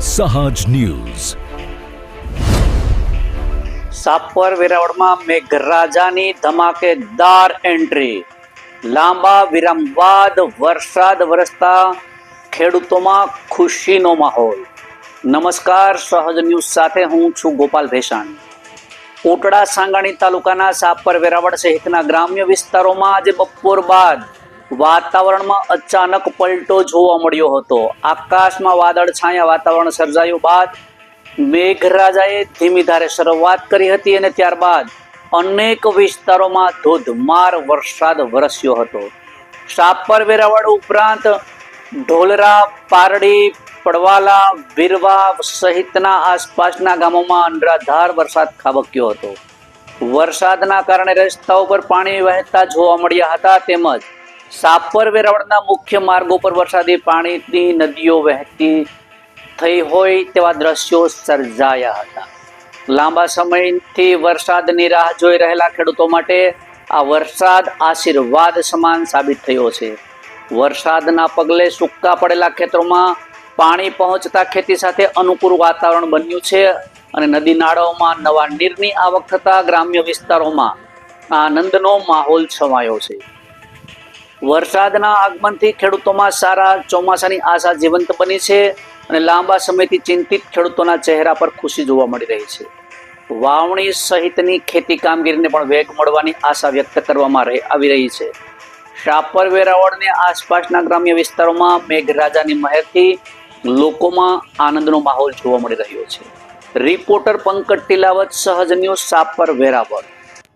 સહજ ન્યૂઝ. સાપર વેરાવળમાં મેઘરાજાની ધમાકેદાર એન્ટ્રી. લાંબા વિરામ બાદ વરસાદ વરસતા ખેડૂતોમાં ખુશીનો માહોલ. નમસ્કાર, સહજ ન્યૂઝ સાથે હું છું ગોપાલ ભેસાણી. કોટડા સાંગાણી તાલુકાના સાપર વેરાવળ સહિતના ગ્રામ્ય વિસ્તારોમાં આજે બપોર બાદ વાતાવરણમાં અચાનક પલટો જોવા મળ્યો હતો. આકાશમાં વાદળ છાયા વાતાવરણ સર્જાયું બાદ મેઘરાજાએ ધીમી ધારે શરૂઆત કરી હતી અને ત્યારબાદ અનેક વિસ્તારોમાં ધોધમાર વરસાદ વરસ્યો હતો. સાપર વેરાવળ ઉપરાંત ઢોલરા, પારડી, પડવાલા, વીરવા સહિતના આસપાસના ગામોમાં અનરાધાર વરસાદ ખાબક્યો હતો. વરસાદના કારણે રસ્તાઓ પર પાણી વહેતા જોવા મળ્યા હતા. તેમજ સાપર વેરાવળના મુખ્ય માર્ગો પર વરસાદી પાણીની નદીઓ વહેતી થઈ હોય તેવા દ્રશ્યો સર્જાયા હતા. લાંબા સમયથી વરસાદની રાહ જોઈ રહેલા ખેડૂતો માટે આ વરસાદ આશીર્વાદ સમાન સાબિત થયો છે. વરસાદના પગલે સૂકા પડેલા ખેતરોમાં પાણી પહોંચતા ખેતી સાથે અનુકૂળ વાતાવરણ બન્યું છે અને નદી નાળાઓમાં નવા નીરની આવક થતા ગ્રામ્ય વિસ્તારોમાં આનંદનો માહોલ છવાયો છે. વરસાદના આગમનથી ખેડૂતોમાં સારા ચોમાસાની આશા જીવંત બની છે અને લાંબા સમયથી ચિંતિત ખેડૂતોના ચહેરા પર ખુશી જોવા મળી રહી છે. વાવણી સહિતની ખેતી કામગીરીને પણ વેગ મળવાની આશા વ્યક્ત કરવામાં આવી રહી છે. સાપર વેરાવળને આસપાસના ગ્રામ્ય વિસ્તારોમાં મેઘરાજાની મહેરથી લોકોમાં આનંદનો માહોલ જોવા મળી રહ્યો છે. રિપોર્ટર પંકજ ટીલાવત, સહજ ન્યૂઝ, સાપર વેરાવળ.